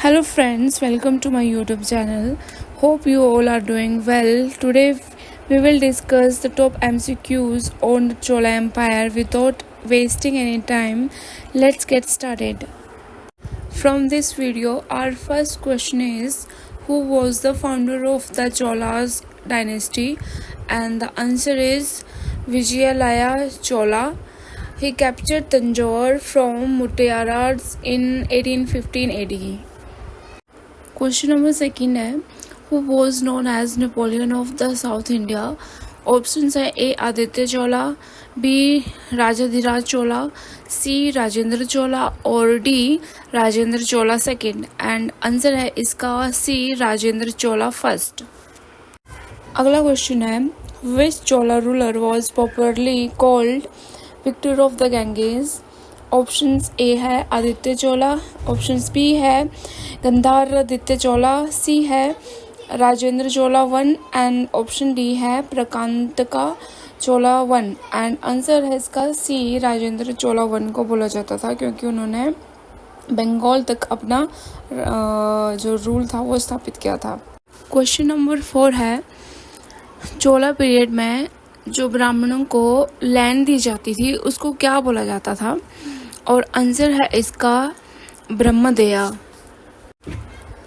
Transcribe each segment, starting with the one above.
Hello friends, welcome to my YouTube channel. Hope you all are doing well. Today we will discuss the top MCQs on the Chola Empire without wasting any time. Let's get started. From this video, our first question is who was the founder of the Cholas dynasty? And the answer is Vijayalaya Chola. He captured Tanjore from Muttiyaras in 1815 AD. Question number second है who was known as Napoleon of the South India? Options है A Aditya Chola, B राजाधिराज चोला, C Rajendra चोला और D Rajendra Chola second. And answer है इसका C Rajendra चोला first. अगला question है which Chola ruler was popularly called Victor of the Ganges? Options A है आदित्य चोला, options B है गंधार आदित्य चोला, सी है Rajendra Chola one and option D है प्रकांतका चोला वन. एंड आंसर है इसका सी राजेंद्र चोला वन को बोला जाता था क्योंकि उन्होंने बंगाल तक अपना जो रूल था वो स्थापित किया था. क्वेश्चन नंबर 4 है चोला पीरियड में जो ब्राह्मणों को लैंड दी जाती थी उसको क्या बोला जाता था? और आंसर है इसका Brahmadeya.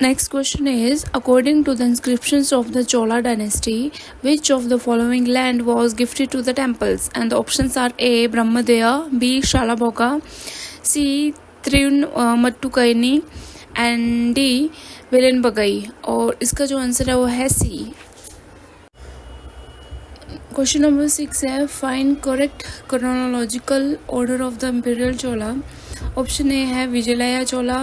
Next question is according to the inscriptions of the Chola dynasty which of the following land was gifted to the temples? And the options are A Brahmadeya, B Shalabhoga, C Tirunamattukkani and D Vellanvagai. और इसका जो आंसर है वो है सी. Question number 6 है find correct chronological order of the imperial Chola. Option A है विजयलया चोला,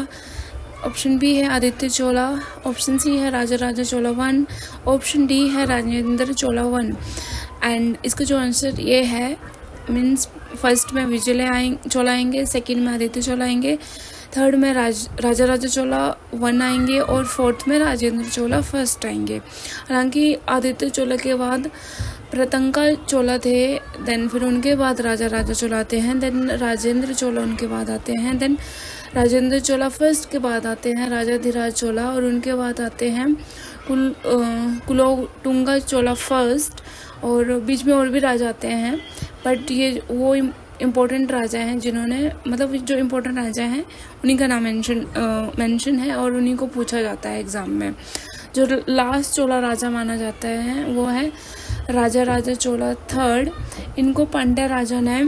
option B है आदित्य चोला, option C है Raja Raja Chola one, option D है राजेंद्र चोला वन. एंड इसका जो आंसर ये है मीन्स फर्स्ट में विजयलया चोला आएंगे, सेकंड में आदित्य चोला आएंगे, थर्ड में राजा राजा चोला वन आएंगे और फोर्थ में राजेंद्र चोला फर्स्ट आएंगे. हालांकि आदित्य चोला के बाद प्रतंका चोला थे, देन फिर उनके बाद राजा राजा चोला आते हैं, देन राजेंद्र चोला उनके बाद आते हैं, देन राजेंद्र चोला फर्स्ट के बाद आते हैं राजाधिराज चोला और उनके बाद आते हैं कुलोटुंगा चोला फर्स्ट. और बीच में और भी राजा आते हैं बट ये वो इम्पोर्टेंट राजा हैं जिन्होंने मतलब जो इम्पोर्टेंट राजा हैं उन्हीं का नाम मेंशन है और उन्हीं को पूछा जाता है एग्ज़ाम में. जो लास्ट चोला राजा माना जाता है वो है राजा राजा चोला थर्ड. इनको पांड्या राजा ने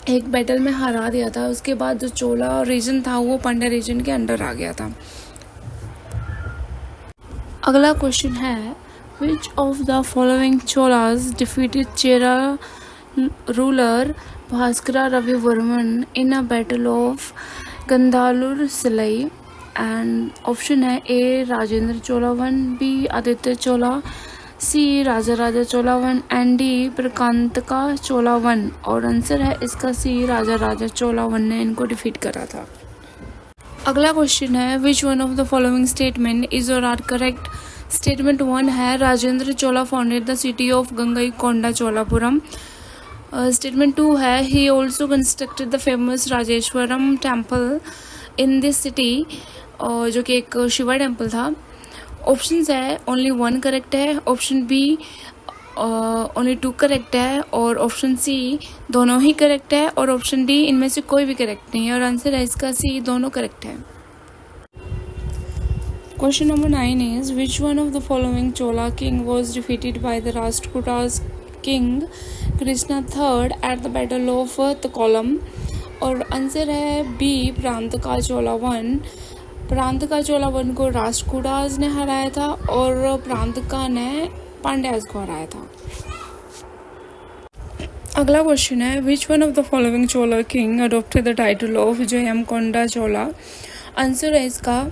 एक बैटल में हरा दिया था, उसके बाद जो चोला रीजन था वो पांड्या रीजन के अंडर आ गया था. अगला क्वेश्चन है which of the following Cholas defeated Chera ruler Bhaskara Ravivarman in a battle of Kandalur Salai? And option है A Rajendra Chola one, B Aditya Chola, C Raja Raja Chola one and D Parantaka Chola one. और आंसर है इसका सी राजा राजा चोला वन ने इनको डिफीट करा था. अगला क्वेश्चन है which one of the following statement is और आर करेक्ट? स्टेटमेंट 1 है Rajendra Chola founded the city of Gangaikonda Cholapuram. Statement 2 है he also constructed the famous Rajeshwaram temple in this city, जो कि एक शिवा टेम्पल था. ऑप्शंस है ओनली 1 करेक्ट है, ऑप्शन बी ओनली 2 करेक्ट है और ऑप्शन सी दोनों ही करेक्ट है और ऑप्शन डी इनमें से कोई भी करेक्ट नहीं है. और आंसर है इसका सी दोनों करेक्ट है. Question number 9 is which one of the following Chola king was defeated by the Rashtrakutas king Krishna third at the battle of Takkolam? और आंसर है बी प्रांत का चोला वन. प्रांत का चोला वन को राष्ट्रकूटास ने हराया था और प्रांत का ने पांड्यास को हराया था. अगला क्वेश्चन है which one of the following Chola king adopted the title of Jayamkonda Chola? Answer है इसका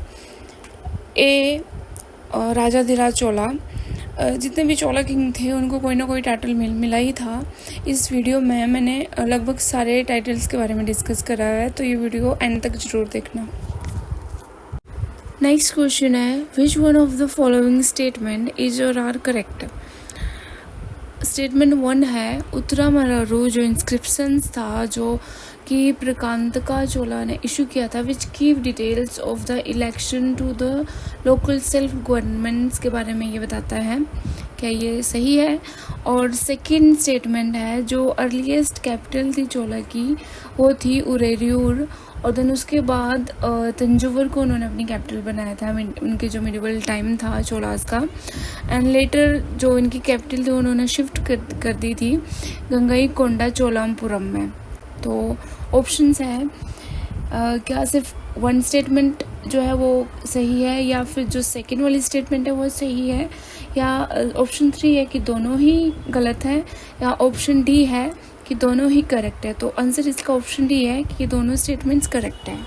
ए राजाधिराज चोला. जितने भी चोला किंग थे उनको कोई ना कोई टाइटल मिला ही था. इस वीडियो में मैंने लगभग सारे टाइटल्स के बारे में डिस्कस करा है तो ये वीडियो एंड तक जरूर देखना. नेक्स्ट क्वेश्चन है which one of the following statement is और आर करेक्ट? स्टेटमेंट 1 है उत्तरामरारू जो इंस्क्रिप्शंस था जो कि प्रकांतका चोला ने इशू किया था, which give details of the election to the local self governments के बारे में ये बताता है। क्या ये सही है? और सेकंड स्टेटमेंट है जो अर्लीस्ट कैपिटल थी चोला की वो थी उरेरियूर, और देन उसके बाद तंजौर को उन्होंने अपनी कैपिटल बनाया था, उनके जो मिडिवल टाइम था चोलास का। एंड लेटर जो इनकी कैपिटल थी उन्होंने शिफ्ट कर दी थी गंगईकोंडा चोलापुरम में। तो ऑप्शंस है क्या सिर्फ वन स्टेटमेंट जो है वो सही है, या फिर जो सेकंड वाली स्टेटमेंट है वो सही है, या ऑप्शन 3 है कि दोनों ही गलत है, या ऑप्शन डी है कि दोनों ही करेक्ट है। तो आंसर इसका ऑप्शन डी है कि दोनों स्टेटमेंट्स करेक्ट हैं।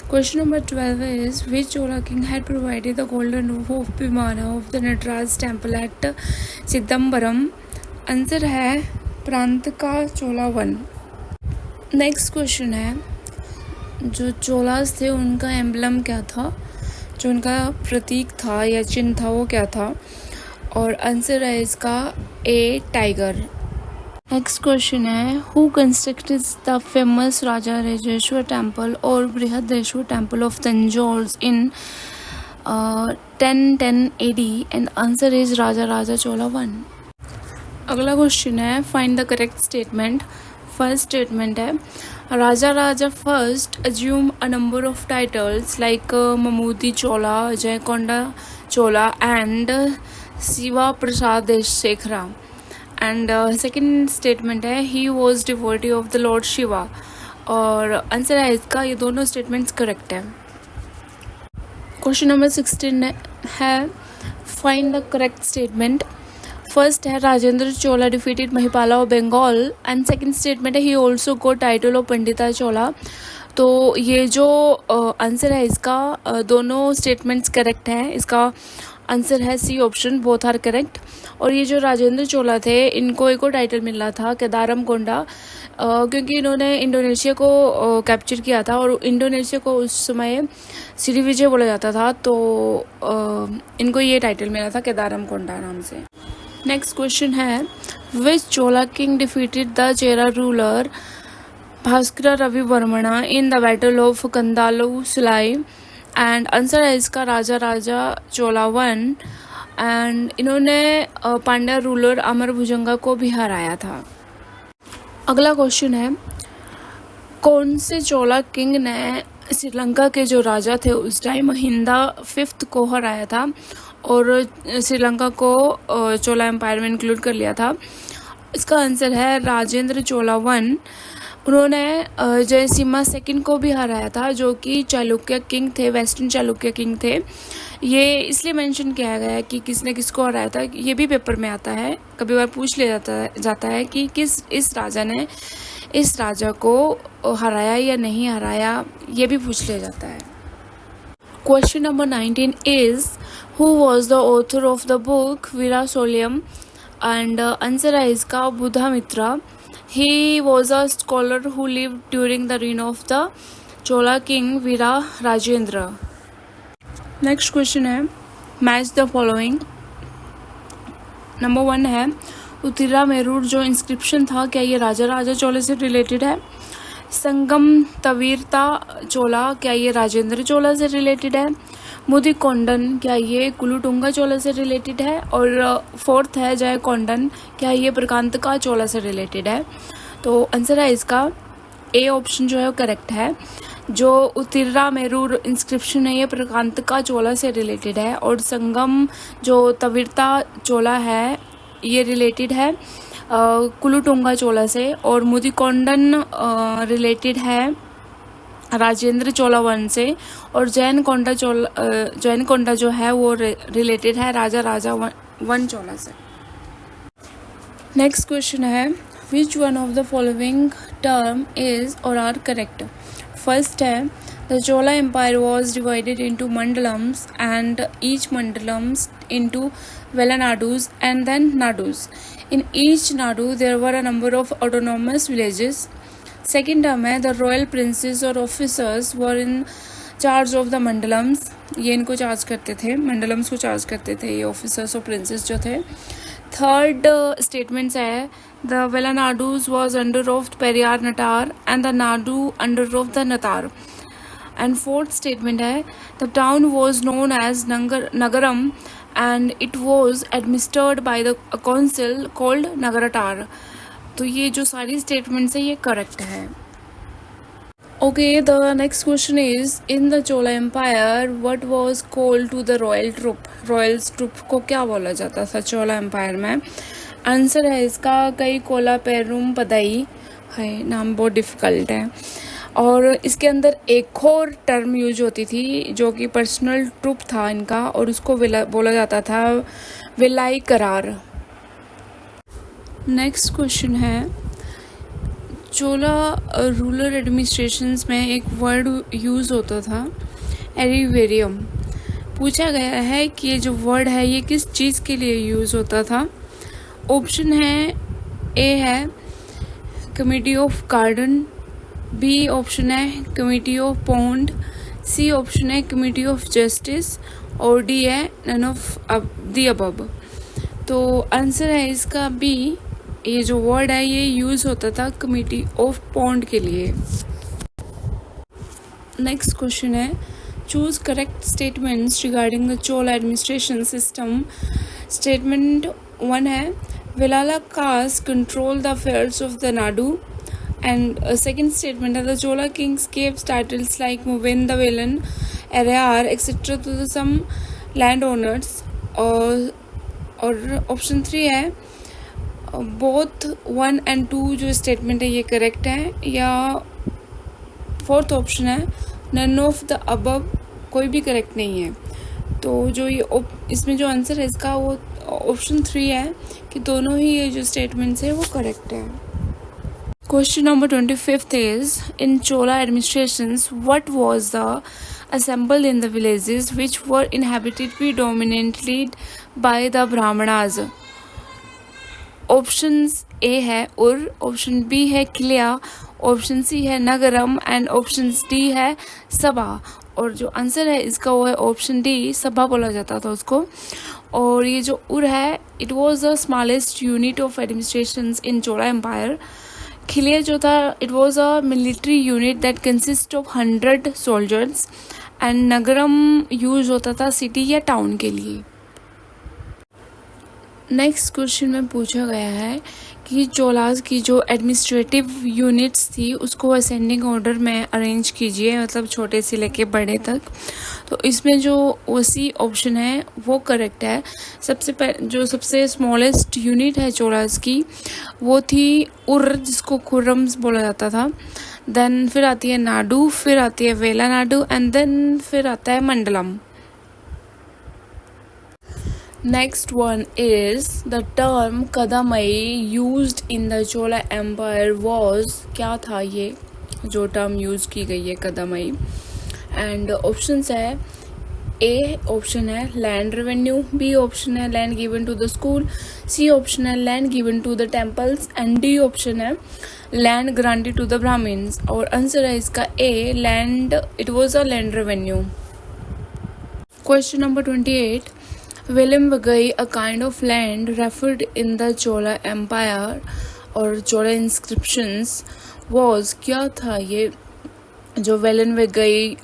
Question number 12 is which Chola king had provided the golden roof of Vimana of the Nataraj temple at Chidambaram? Answer है प्रांतका चोला 1। नेक्स्ट क्वेश्चन है जो चोलास थे उनका एम्बलम क्या था, जो उनका प्रतीक था या चिन्ह था वो क्या था? और आंसर है इसका ए टाइगर। नेक्स्ट क्वेश्चन है who constructed the famous Raja Rajeshwar temple और Brihadeshwar temple of Tanjore in 1010 AD? And answer is Raja Raja Chola 1। अगला क्वेश्चन है find the correct statement. First statement है Raja Raja first assume a number of titles like Mamudi Chola, Jaykonda Chola and Siva Prasad Deshsekhara। And second statement है he was devotee of the lord Shiva, और answer है इसका ये दोनों statements correct है। Question number 16 है find the correct statement. First है Rajendra Chola defeated Mahipala of Bengal, and second statement है he also got title of Pandita Chola. तो ये जो आंसर है इसका दोनों स्टेटमेंट्स करेक्ट है। इसका आंसर है C option, both are correct. और ये जो राजेंद्र चोला थे इनको एक और टाइटल मिला था केदारम कोंडा, क्योंकि इन्होंने इंडोनेशिया को कैप्चर किया था, और इंडोनेशिया को उस समय श्री विजय बोला जाता था, तो इनको ये टाइटल मिला था केदारम कोंडा नाम से। नेक्स्ट क्वेश्चन है which Chola king defeated the Chera ruler Bhaskara Ravi Varman in the battle of Kandalur Salai? And answer है इसका राजा राजा चोला 1, एंड इन्होंने पांड्या रूलर अमर भुजंगा को भी हराया था। अगला क्वेश्चन है कौन से चोला किंग ने श्रीलंका के जो राजा थे उस टाइम महिंदा 5th को हराया था और श्रीलंका को चोला एम्पायर में इंक्लूड कर लिया था? इसका आंसर है राजेंद्र चोला 1। उन्होंने जयसिम्हा 2nd को भी हराया था, जो कि चालुक्य किंग थे, वेस्टर्न चालुक्य किंग थे। ये इसलिए मेंशन किया गया है कि किसने किसको हराया था, ये भी पेपर में आता है, कभी बार पूछ लिया जाता है कि इस राजा ने इस राजा को हराया या नहीं हराया, ये भी पूछ लिया जाता है। Question number 19 is who was the author of the book Virasoliyam? And answer है इसका Buddhamitra. He was a scholar who lived during the reign of the Chola king Veera Rajendra. Next question है match the following. नंबर 1 है उत्तिरा मेरूर जो inscription था क्या ये राजा राजा चोला से related है? संगम तवीरता चोला क्या ये राजेंद्र चोला से रिलेटेड है? मुदिकोंडन क्या ये कुलुटुंगा चोला से रिलेटेड है? और 4th है जयकोंडन क्या ये प्रकांतका चोला से रिलेटेड है? तो आंसर है इसका ए ऑप्शन जो है वो करेक्ट है। जो उत्तिरा मेरूर इंस्क्रिप्शन है ये प्रकांतका चोला से रिलेटेड है, और संगम जो तवीरता चोला है ये रिलेटेड है कुलुटुंगा चोला से, और मुदिकोंडन रिलेटेड है राजेंद्र चोला 1 से, और जैन कोंडा जो है वो रिलेटेड है राजा राजा 1 चोला से। नेक्स्ट क्वेश्चन है which one of the following term is और आर करेक्ट? फर्स्ट है the Chola empire was divided into mandalams and each mandalams into Valanadus and then nadus. In each nadu there were a number of autonomous villages. Second term है the royal princes or officers were in charge of the mandalams. ये इनको charge करते थे, मंडलम्स को charge करते थे ये officers और प्रिंसेस जो थे। थर्ड स्टेटमेंट्स है the Valanadus was under of Periyar Nattar and the nadu under of the Nattar. And fourth statement है the town was known as nagaram and it was administered by the council called Nagarattar. तो ये जो सारी स्टेटमेंट्स है ये करेक्ट है. Okay, the next question is in the Chola Empire, what was called to the royal troop? Royal troop को क्या बोला जाता था चोला एम्पायर में? आंसर है इसका कई कोला पेरुम पदाई है. नाम बहुत डिफ़िकल्ट है. और इसके अंदर एक और टर्म यूज होती थी जो कि पर्सनल ट्रूप था इनका, और उसको बोला जाता था विलाई करार. नेक्स्ट क्वेश्चन है चोला रूरल एडमिनिस्ट्रेशंस में एक वर्ड यूज़ होता था एरिवेरियम. पूछा गया है कि ये जो वर्ड है ये किस चीज़ के लिए यूज़ होता था. ऑप्शन है ए है committee of garden, B option है committee of pond, C option है कमिटी ऑफ जस्टिस और डी है नन ऑफ द अबव. तो आंसर है इसका बी. ये जो वर्ड है ये यूज़ होता था कमिटी ऑफ पॉन्ड के लिए. नेक्स्ट क्वेश्चन है choose correct statements regarding the Chola administration system. Statement 1 है Vellala caste control the affairs of the nadu. And second statement है the Chola kings gave titles like Muvendavelan Araiyar etcetera to the some land owners. और option 3 है both 1 and 2 जो statement है ये correct है. या fourth option है नन ऑफ द अबव, कोई भी करेक्ट नहीं है. तो जो ये इसमें जो आंसर है इसका वो ऑप्शन 3 है कि दोनों ही ये जो स्टेटमेंट्स है वो करेक्ट है. Question number 25 is in Chola administrations what was the assembled in the villages which were inhabited predominantly by the brahmanas. Options A है उर, ऑप्शन बी है किलिया, ऑप्शन सी है नगरम एंड ऑप्शन डी है सभा. और जो आंसर है इसका वो है ऑप्शन डी, सभा बोला जाता था उसको. और ये जो उर है it was the smallest unit of administration in Chola empire. खिलिया जो था it was a military unit that consist of 100 soldiers. And nagaram use होता था सिटी या टाउन के लिए. नेक्स्ट क्वेश्चन में पूछा गया है कि चोलास की जो एडमिनिस्ट्रेटिव यूनिट्स थी उसको असेंडिंग ऑर्डर में अरेंज कीजिए, मतलब छोटे से लेके बड़े तक. तो इसमें जो सी ऑप्शन है वो करेक्ट है. जो सबसे स्मॉलेस्ट यूनिट है चोलास की वो थी उर, जिसको खुर्रम्स बोला जाता था. देन फिर आती है नाडू, फिर आती है वेला नाडू एंड देन फिर आता है मंडलम. Next one is the term Kadamai used in the Chola Empire was, क्या था ये जो टर्म यूज की गई है कदमई. एंड ऑप्शंस है ए ऑप्शन है लैंड रेवेन्यू, बी ऑप्शन है land given to the school, C option है land given to the temples and D option है land granted to the Brahmans. और आंसर है इसका A land, it was a land revenue. Question number 28 Vilimvagai, a kind of land referred in the Chola Empire और Chola inscriptions was, क्या था ये जो वेलनवेगई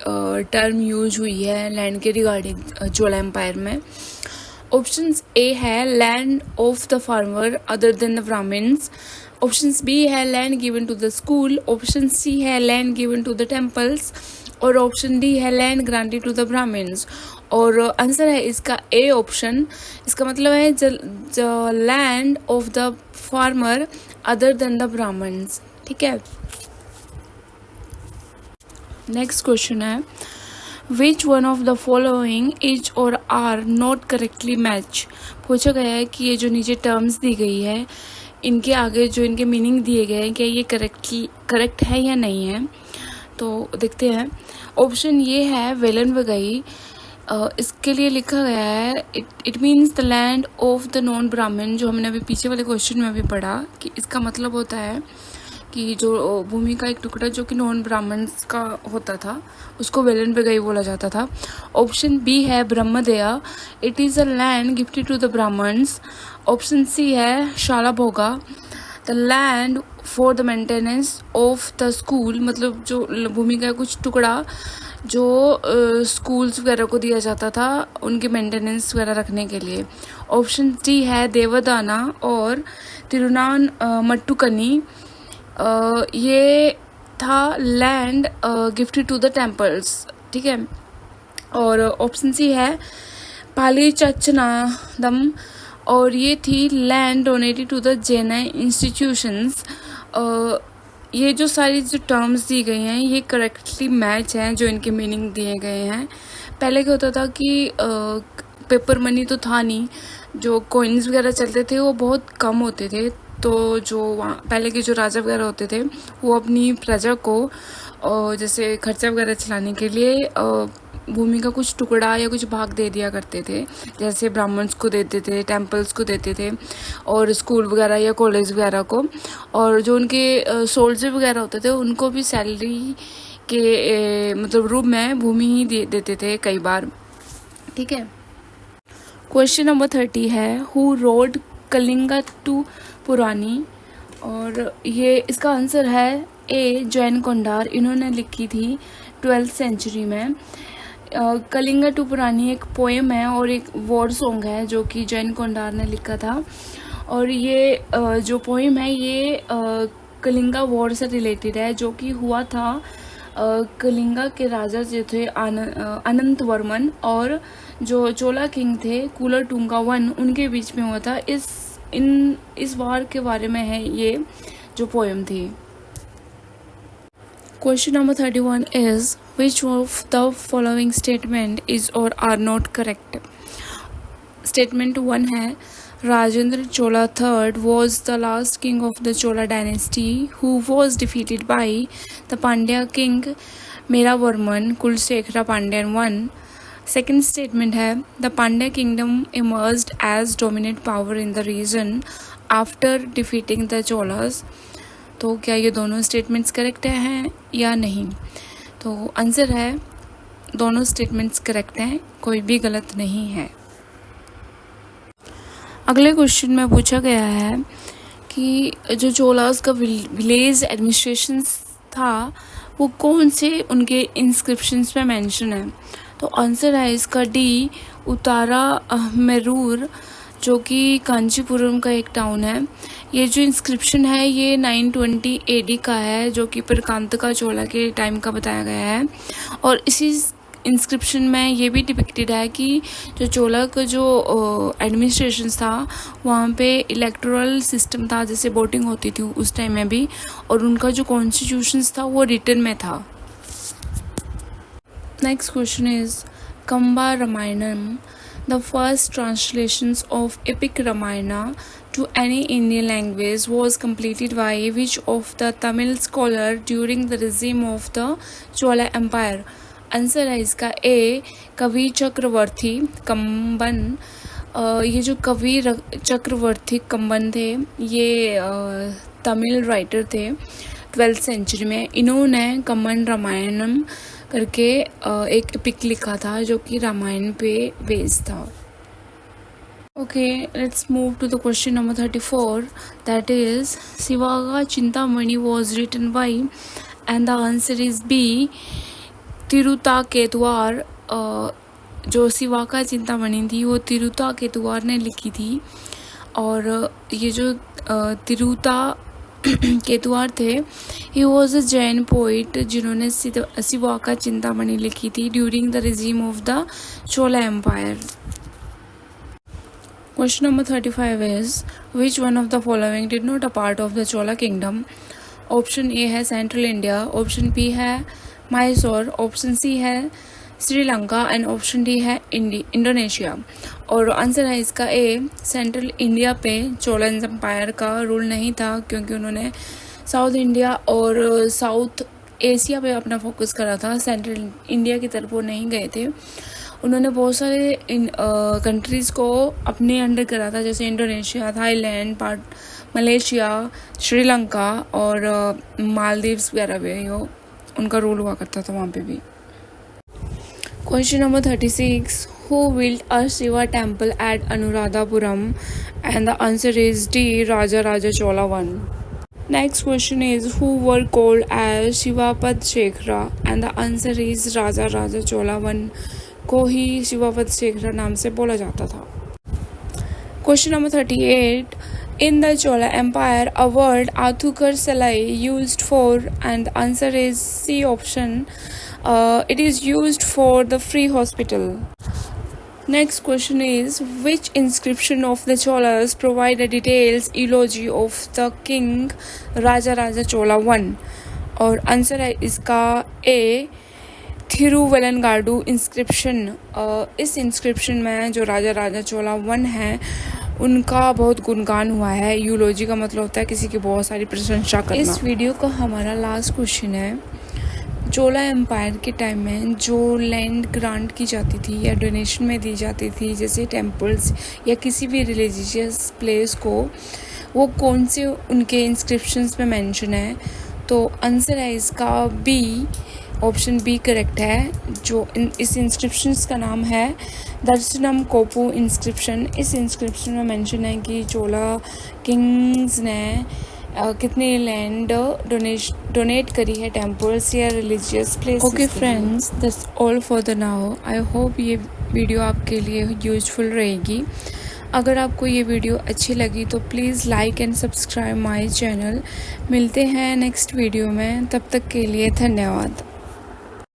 term use हुई है लैंड के रिगार्डिंग चोला एम्पायर में. ऑप्शंस ए है land of the farmer other than the Brahmans, option B है land given to the school, option C है land given to the temples और ऑप्शन डी है land granted to the Brahmans. और answer है इसका A option. इसका मतलब है the land of the farmer other than the Brahmans. ठीक है. नेक्स्ट क्वेश्चन है which one of the following is और आर नॉट करेक्टली मैच. पूछा गया है कि ये जो नीचे टर्म्स दी गई है इनके आगे जो इनके मीनिंग दिए गए हैं क्या ये करेक्ट है या नहीं है. तो देखते हैं. ऑप्शन ये है वेलनवेगई, इसके लिए लिखा गया है it means the land of the non ब्राह्मण, जो हमने अभी पीछे वाले क्वेश्चन में भी पढ़ा कि इसका मतलब होता है कि जो भूमि का एक टुकड़ा जो कि नॉन ब्राह्मण्स का होता था उसको वेलन बेगई बोला जाता था। ऑप्शन बी है Brahmadeya, it is a land gifted to the Brahmans. Option C है Shalabhoga, the land for the maintenance of the school, मतलब जो भूमि का कुछ टुकड़ा जो स्कूल्स वगैरह को दिया जाता था उनके मेंटेनेंस वगैरह रखने के लिए। ऑप्शन डी है देवदाना और तिरुनान मट्टुकनी, ये था land gifted to the temples, ठीक है। और ऑप्शन सी है पाली चचनादम, और ये थी land donated to the Jain institutions. ये जो सारी जो टर्म्स दी गई हैं ये करेक्टली मैच हैं जो इनके मीनिंग दिए गए हैं। पहले क्या होता था कि पेपर मनी तो था नहीं, जो कॉइन्स वगैरह चलते थे वो बहुत कम होते थे, तो जो वहाँ पहले के जो राजा वगैरह होते थे वो अपनी प्रजा को जैसे खर्चा वगैरह चलाने के लिए भूमि का कुछ टुकड़ा या कुछ भाग दे दिया करते थे, जैसे ब्राह्मण्स को देते थे, टेम्पल्स को देते थे, और स्कूल वगैरह या कॉलेज वगैरह को, और जो उनके सोल्जर वगैरह होते थे उनको भी सैलरी के मतलब रूप में भूमि ही देते थे कई बार, ठीक है। क्वेश्चन नंबर 30 है हु रोड कलिंगा टू पुरानी, और ये इसका आंसर है ए जैन कोंडार, इन्होंने लिखी थी 12th सेंचुरी में। कलिंगा टू पुरानी एक पोएम है और एक वॉर सॉन्ग है जो कि जैन कोंडार ने लिखा था, और ये जो पोएम है ये कलिंगा वॉर से रिलेटेड है जो कि हुआ था कलिंगा के राजा जो थे अनंत वर्मन और जो चोला किंग थे कुलोटुंगा वन, उनके बीच में हुआ था। इस वार के बारे में है ये जो पोएम थी। Question number 31 is which of the following statement is or are not correct? Statement 1 है Rajendra Chola III was the last king of the Chola dynasty who was defeated by the Pandya king Meravarman Kulsekhara Pandyan I. Second statement है the Pandya kingdom emerged as dominant power in the region after defeating the Cholas. तो क्या ये दोनों statements correct हैं या नहीं? तो answer है दोनों स्टेटमेंट्स करेक्ट हैं, कोई भी गलत नहीं है। अगले क्वेश्चन में पूछा गया है कि जो चोलास का विलेज एडमिनिस्ट्रेशन था वो कौन से उनके इंस्क्रिप्शंस में मेंशन है? तो आंसर है इसका डी उतारा मेरूर, जो कि कांचीपुरम का एक टाउन है। ये जो इंस्क्रिप्शन है ये 920 AD का है जो कि परकांतका चोला के टाइम का बताया गया है, और इसी इंस्क्रिप्शन में ये भी डिपिक्टेड है कि जो चोला का जो एडमिनिस्ट्रेशन था वहाँ पे इलेक्टोरल सिस्टम था, जैसे वोटिंग होती थी उस टाइम में भी, और उनका जो कॉन्स्टिट्यूशंस था वो रिटन में था। Next question is Kamba Ramayanam, the first translations of epic Ramayana to any Indian language was completed by which of the Tamil scholar during the regime of the Chola Empire? Answer है इसका ए कवि चक्रवर्ती कंबन। ये जो कवि चक्रवर्ती कंबन थे ये तमिल राइटर थे 12th सेंचुरी में। इन्होंने कंबन रामायणम करके एक एपिक लिखा था जो कि रामायण पे बेस्ड था। Okay, let's move to the question number 34, that is Sivaka Chintamani was written by, and the answer is B Tiruttakkadevar. जो शिवाका चिंतामणि थी वो तिरुताकेतुआर ने लिखी थी, और ये जो तिरुता केतुआर थे he was a Jain poet जिन्होंने शिवाका चिंतामणि लिखी थी during the regime of the Chola empire. Question number 35 is which one of the following did not a part of the Chola kingdom? Option A है सेंट्रल इंडिया, ऑप्शन बी है Mysore, option C है Sri Lanka, and option D है Indonesia. और answer है इसका ए central India पे Cholan empire का rule नहीं था, क्योंकि उन्होंने साउथ इंडिया और साउथ एशिया पे अपना फोकस करा था, सेंट्रल इंडिया की तरफ वो नहीं गए थे। उन्होंने बहुत सारे कंट्रीज़ को अपने अंडर करा था, जैसे इंडोनेशिया, थाईलैंड, मलेशिया, श्रीलंका और मालदीव्स वगैरह भी उनका रूल हुआ करता था वहाँ पे भी। Question number 36. Who built a Shiva temple at Anuradhapuram? And the answer is D. Raja Chola I. Next question is, who were called as Shivapad Shekhara? And the answer is Raja Chola I को ही शिवापद शेखरा नाम से बोला जाता था। Question number 38. In the Chola Empire, a word Athukar Salai used for, and the answer is C option. It is used for the free hospital. Next question is, which inscription of the Cholas provide a details eulogy of the king Raja Chola I? और answer है इसका A. थिरुवलनगाडु inscription. इस inscription में जो राजा चोला I है उनका बहुत गुणगान हुआ है। यूलॉजी का मतलब होता है किसी की बहुत सारी प्रशंसा करना। इस वीडियो का हमारा लास्ट क्वेश्चन है, चोला एम्पायर के टाइम में जो लैंड ग्रांट की जाती थी या डोनेशन में दी जाती थी, जैसे टेम्पल्स या किसी भी रिलीजियस प्लेस को, वो कौन से उनके इंस्क्रिप्शंस में मेंशन है? तो आंसर है इसका बी, ऑप्शन बी करेक्ट है। जो इस इंस्क्रिप्शंस का नाम है दर्शनम कोपू इंस्क्रिप्शन। इस इंस्क्रिप्शन में मेंशन है कि चोला किंग्स ने कितनी लैंड डोनेट करी है टेम्पल्स या religious places. Okay friends, that's all for the now. I hope ये वीडियो आपके लिए यूजफुल रहेगी। अगर आपको ये वीडियो अच्छी लगी तो please like and subscribe my channel. मिलते हैं नेक्स्ट वीडियो में, तब तक के लिए धन्यवाद।